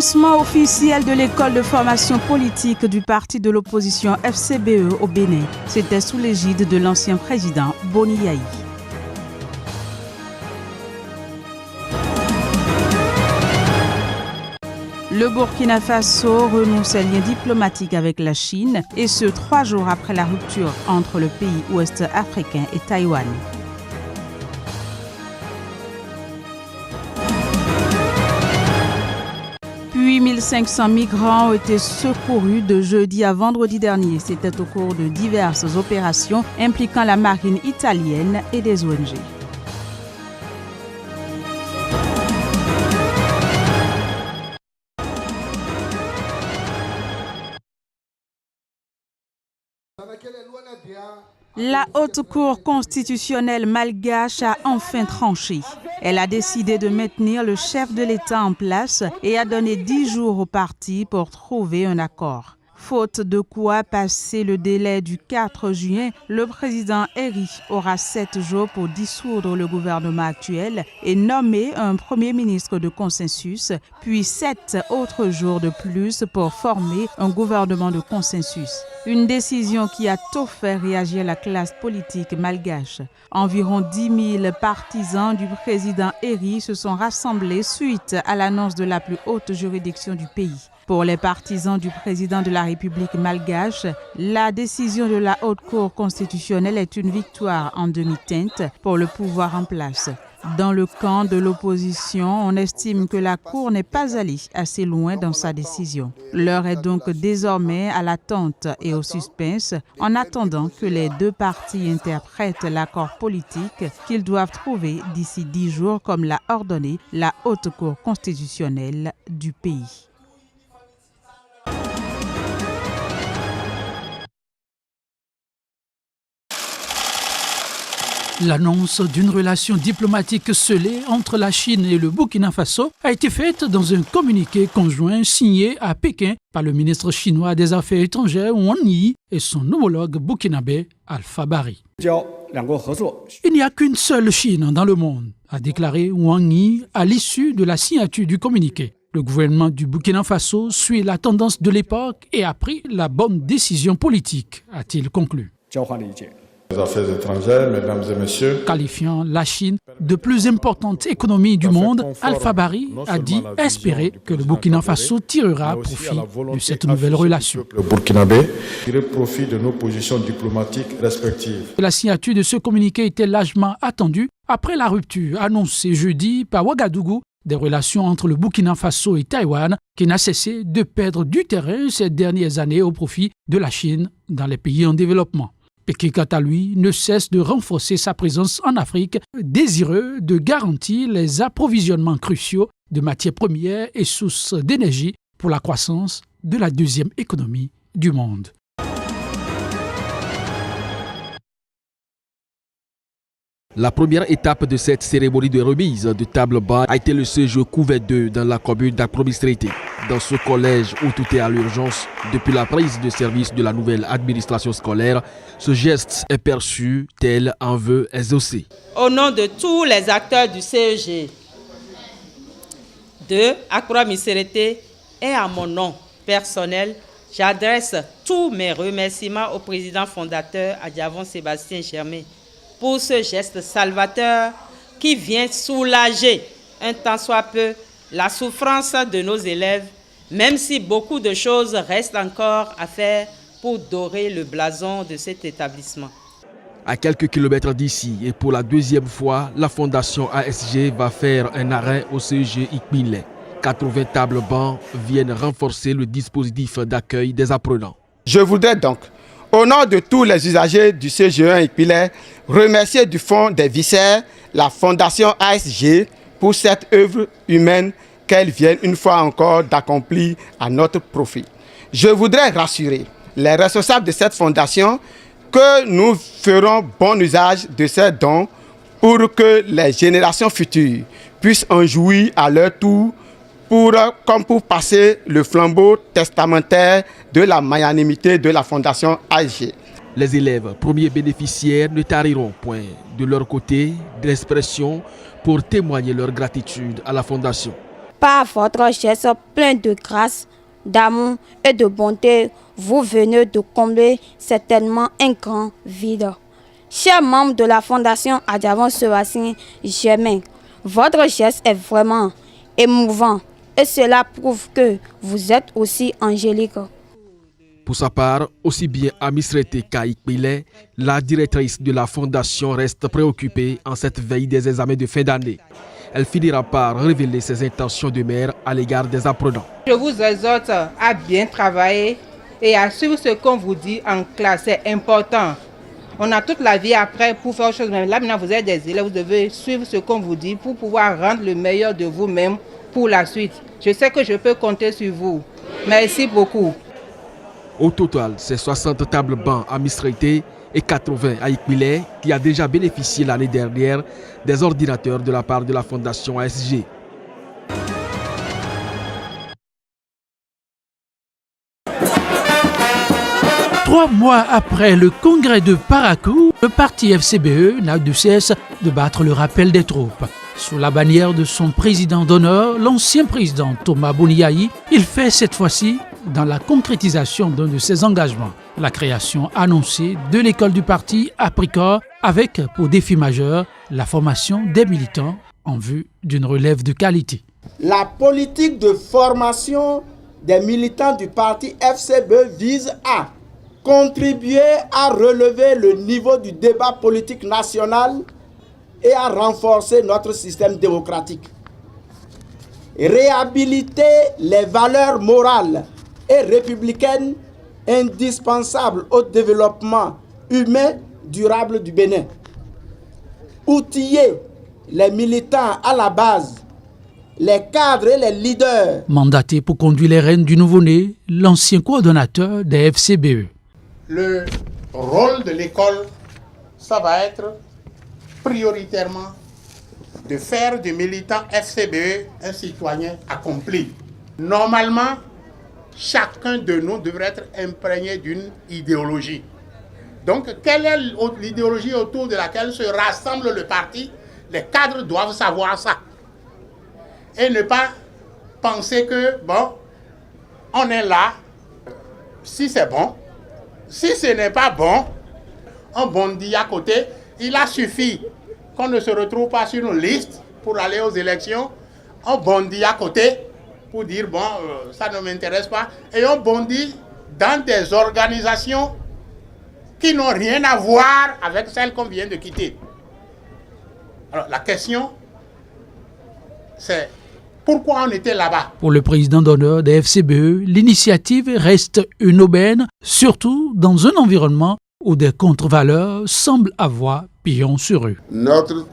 Lancement officiel de l'école de formation politique du parti de l'opposition FCBE au Bénin. C'était sous l'égide de l'ancien président Boni Yahi. Le Burkina Faso renoue ses liens diplomatiques avec la Chine, et ce 3 jours après la rupture entre le pays ouest africain et Taïwan. Puis 1500 migrants ont été secourus de jeudi à vendredi dernier. C'était au cours de diverses opérations impliquant la marine italienne et des ONG. La Haute Cour constitutionnelle malgache a enfin tranché. Elle a décidé de maintenir le chef de l'État en place et a donné 10 jours au parti pour trouver un accord. Faute de quoi, passer le délai du 4 juin, le président Eri aura 7 jours pour dissoudre le gouvernement actuel et nommer un premier ministre de consensus, puis 7 autres jours de plus pour former un gouvernement de consensus. Une décision qui a tôt fait réagir la classe politique malgache. Environ 10 000 partisans du président Eri se sont rassemblés suite à l'annonce de la plus haute juridiction du pays. Pour les partisans du président de la République malgache, la décision de la Haute Cour constitutionnelle est une victoire en demi-teinte pour le pouvoir en place. Dans le camp de l'opposition, on estime que la Cour n'est pas allée assez loin dans sa décision. L'heure est donc désormais à l'attente et au suspense, en attendant que les deux parties interprètent l'accord politique qu'ils doivent trouver d'ici 10 jours, comme l'a ordonné la Haute Cour constitutionnelle du pays. L'annonce d'une relation diplomatique scellée entre la Chine et le Burkina Faso a été faite dans un communiqué conjoint signé à Pékin par le ministre chinois des Affaires étrangères Wang Yi et son homologue burkinabé Alpha Bari. Il n'y a qu'une seule Chine dans le monde, a déclaré Wang Yi à l'issue de la signature du communiqué. Le gouvernement du Burkina Faso suit la tendance de l'époque et a pris la bonne décision politique, a-t-il conclu. Les affaires étrangères, mesdames et messieurs. Qualifiant la Chine de plus importante économie du monde, Alpha Bari a dit espérer que le Burkina Faso tirera profit de cette nouvelle relation. Le burkinabé tirer profit de nos positions diplomatiques respectives. La signature de ce communiqué était largement attendue après la rupture annoncée jeudi par Ouagadougou des relations entre le Burkina Faso et Taïwan, qui n'a cessé de perdre du terrain ces dernières années au profit de la Chine dans les pays en développement. Pékin, quant à lui, ne cesse de renforcer sa présence en Afrique, désireux de garantir les approvisionnements cruciaux de matières premières et sources d'énergie pour la croissance de la deuxième économie du monde. La première étape de cette cérémonie de remise de table bas a été le séjour couvert d'eux dans la commune d'Akrobistrité. Dans ce collège où tout est à l'urgence, depuis la prise de service de la nouvelle administration scolaire, ce geste est perçu tel un vœu exaucé. Au nom de tous les acteurs du CEG de Akrobistrité et à mon nom personnel, j'adresse tous mes remerciements au président fondateur Adjavon Sébastien Germain pour ce geste salvateur qui vient soulager un tant soit peu la souffrance de nos élèves, même si beaucoup de choses restent encore à faire pour dorer le blason de cet établissement. À quelques kilomètres d'ici et pour la deuxième fois, la fondation ASG va faire un arrêt au CEG Ikmile. 80 tables bancs viennent renforcer le dispositif d'accueil des apprenants. Je voudrais donc, au nom de tous les usagers du CGE Ikmile, remercier du fond des viscères la fondation ASG pour cette œuvre humaine qu'elle vient une fois encore d'accomplir à notre profit. Je voudrais rassurer les responsables de cette fondation que nous ferons bon usage de ces dons pour que les générations futures puissent en jouir à leur tour comme pour passer le flambeau testamentaire de la magnanimité de la fondation ASG. Les élèves, premiers bénéficiaires, ne tariront point de leur côté d'expression pour témoigner leur gratitude à la fondation. Par votre geste plein de grâce, d'amour et de bonté, vous venez de combler certainement un grand vide. Chers membres de la Fondation Adjavon-Sébastien Germain, votre geste est vraiment émouvant et cela prouve que vous êtes aussi angélique. Pour sa part, aussi bien Amisrete qu'Aikpile, la directrice de la Fondation reste préoccupée en cette veille des examens de fin d'année. Elle finira par révéler ses intentions de mère à l'égard des apprenants. Je vous exhorte à bien travailler et à suivre ce qu'on vous dit en classe. C'est important. On a toute la vie après pour faire autre chose. Mais là, maintenant, vous êtes des élèves, vous devez suivre ce qu'on vous dit pour pouvoir rendre le meilleur de vous-même pour la suite. Je sais que je peux compter sur vous. Merci beaucoup. Au total, c'est 60 tables bancs à Amisrete et 80 à Ikpile qui a déjà bénéficié l'année dernière des ordinateurs de la part de la Fondation ASG. Trois mois après le congrès de Parakou, le parti FCBE n'a de cesse de battre le rappel des troupes. Sous la bannière de son président d'honneur, l'ancien président Thomas Boniaï, il fait cette fois-ci dans la concrétisation d'un de ses engagements, la création annoncée de l'école du parti à Pricor avec pour défi majeur la formation des militants en vue d'une relève de qualité. La politique de formation des militants du parti FCBE vise à contribuer à relever le niveau du débat politique national et à renforcer notre système démocratique. Réhabiliter les valeurs morales et républicaines indispensables au développement humain durable du Bénin. Outiller les militants à la base, les cadres et les leaders. Mandaté pour conduire les rênes du nouveau-né, l'ancien coordonnateur des FCBE. Le rôle de l'école, ça va être prioritairement de faire du militant FCBE un citoyen accompli. Normalement, chacun de nous devrait être imprégné d'une idéologie. Donc, quelle est l'idéologie autour de laquelle se rassemble le parti? Les cadres doivent savoir ça. Et ne pas penser que, bon, on est là, si c'est bon. Si ce n'est pas bon, on bondit à côté. Il a suffi qu'on ne se retrouve pas sur une liste pour aller aux élections. On bondit à côté pour dire, bon, ça ne m'intéresse pas. Et on bondit dans des organisations qui n'ont rien à voir avec celles qu'on vient de quitter. Alors, la question, c'est pourquoi on était là-bas? Pour le président d'honneur des FCBE, l'initiative reste une aubaine, surtout dans un environnement où des contre-valeurs semblent avoir pignon sur eux. Notre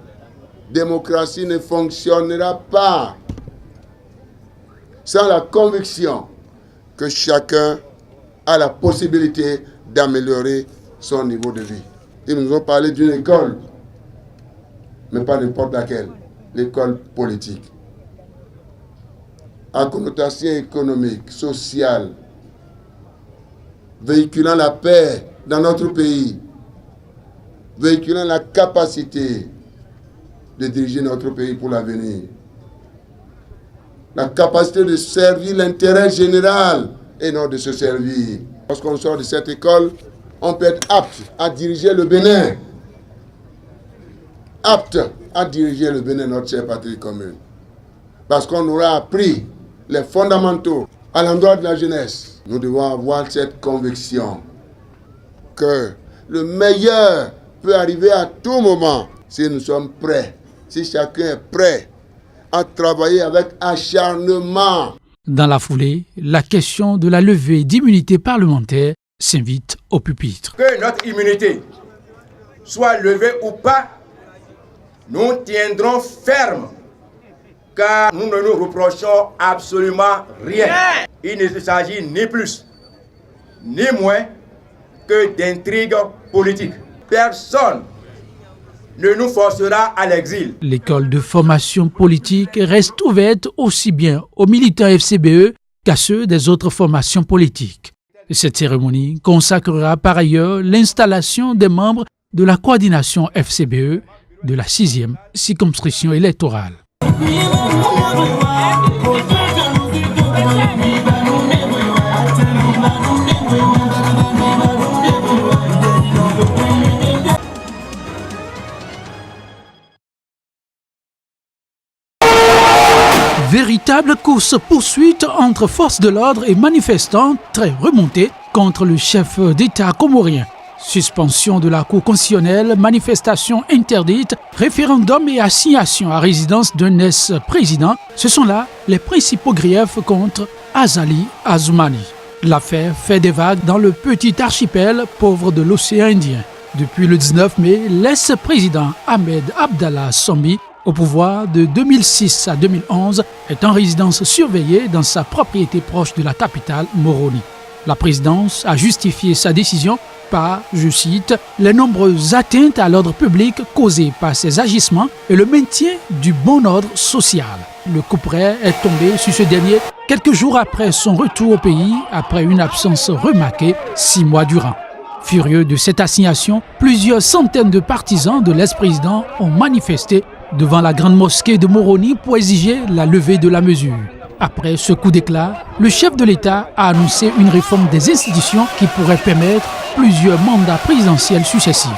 démocratie ne fonctionnera pas sans la conviction que chacun a la possibilité d'améliorer son niveau de vie. Ils nous ont parlé d'une école, mais pas n'importe laquelle, l'école politique. À connotation économique, sociale, véhiculant la paix dans notre pays, véhiculant la capacité de diriger notre pays pour l'avenir, la capacité de servir l'intérêt général et non de se servir. Lorsqu'on sort de cette école, on peut être apte à diriger le Bénin, apte à diriger le Bénin, notre chère patrie commune, parce qu'on aura appris les fondamentaux à l'endroit de la jeunesse. Nous devons avoir cette conviction que le meilleur peut arriver à tout moment si nous sommes prêts, si chacun est prêt à travailler avec acharnement. Dans la foulée, la question de la levée d'immunité parlementaire s'invite au pupitre. Que notre immunité soit levée ou pas, nous tiendrons ferme, car nous ne nous reprochons absolument rien. Il ne s'agit ni plus, ni moins que d'intrigues politiques. Personne ne nous forcera à l'exil. L'école de formation politique reste ouverte aussi bien aux militants FCBE qu'à ceux des autres formations politiques. Cette cérémonie consacrera par ailleurs l'installation des membres de la coordination FCBE de la 6e circonscription électorale. Véritable course-poursuite entre forces de l'ordre et manifestants très remontés contre le chef d'État comorien. Suspension de la Cour constitutionnelle, manifestation interdite, référendum et assignation à résidence d'un ex-président, ce sont là les principaux griefs contre Azali Assoumani. L'affaire fait des vagues dans le petit archipel pauvre de l'océan Indien. Depuis le 19 mai, l'ex-président Ahmed Abdallah Sombi, au pouvoir de 2006 à 2011, est en résidence surveillée dans sa propriété proche de la capitale, Moroni. La présidence a justifié sa décision par, je cite, les nombreuses atteintes à l'ordre public causées par ces agissements et le maintien du bon ordre social. Le couperet est tombé sur ce dernier quelques jours après son retour au pays, après une absence remarquée 6 mois durant. Furieux de cette assignation, plusieurs centaines de partisans de l'ex-président ont manifesté devant la grande mosquée de Moroni pour exiger la levée de la mesure. Après ce coup d'éclat, le chef de l'État a annoncé une réforme des institutions qui pourrait permettre plusieurs mandats présidentiels successifs.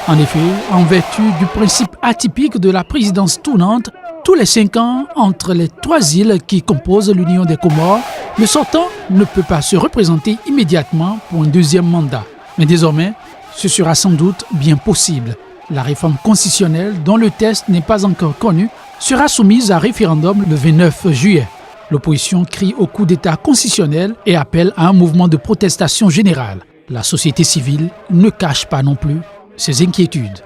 En effet, en vertu du principe atypique de la présidence tournante, tous les 5 ans entre les 3 îles qui composent l'Union des Comores, le sortant ne peut pas se représenter immédiatement pour un deuxième mandat. Mais désormais, ce sera sans doute bien possible. La réforme constitutionnelle, dont le test n'est pas encore connu, sera soumise à référendum le 29 juillet. L'opposition crie au coup d'État constitutionnel et appelle à un mouvement de protestation générale. La société civile ne cache pas non plus ses inquiétudes.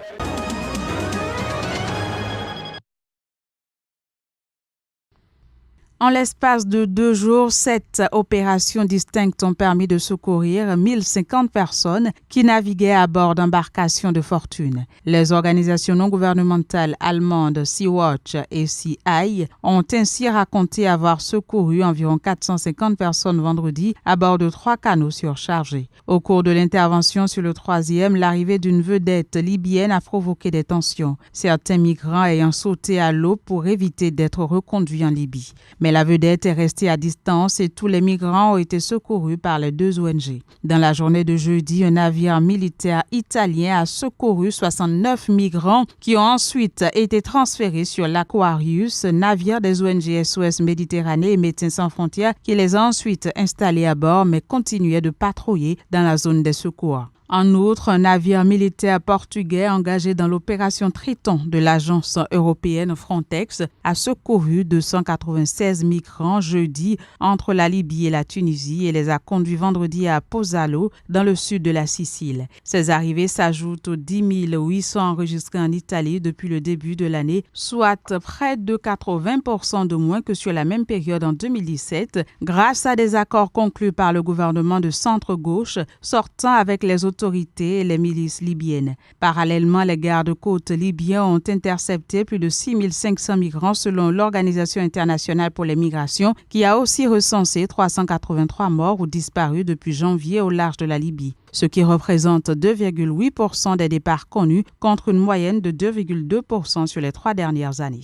En l'espace de 2 jours, 7 opérations distinctes ont permis de secourir 1050 personnes qui naviguaient à bord d'embarcations de fortune. Les organisations non gouvernementales allemandes Sea-Watch et Sea-Eye ont ainsi raconté avoir secouru environ 450 personnes vendredi à bord de 3 canots surchargés. Au cours de l'intervention sur le 3e, l'arrivée d'une vedette libyenne a provoqué des tensions, certains migrants ayant sauté à l'eau pour éviter d'être reconduits en Libye. Mais la vedette est restée à distance et tous les migrants ont été secourus par les 2 ONG. Dans la journée de jeudi, un navire militaire italien a secouru 69 migrants qui ont ensuite été transférés sur l'Aquarius, navire des ONG SOS Méditerranée et Médecins sans frontières qui les a ensuite installés à bord mais continuaient de patrouiller dans la zone des secours. En outre, un navire militaire portugais engagé dans l'opération Triton de l'agence européenne Frontex a secouru 296 migrants jeudi entre la Libye et la Tunisie et les a conduits vendredi à Pozzallo, dans le sud de la Sicile. Ces arrivées s'ajoutent aux 10 800 enregistrés en Italie depuis le début de l'année, soit près de 80% de moins que sur la même période en 2017, grâce à des accords conclus par le gouvernement de centre-gauche sortant avec les autorités et les milices libyennes. Parallèlement, les gardes-côtes libyens ont intercepté plus de 6500 migrants selon l'Organisation internationale pour les migrations qui a aussi recensé 383 morts ou disparus depuis janvier au large de la Libye, ce qui représente 2,8% des départs connus contre une moyenne de 2,2% sur les 3 dernières années.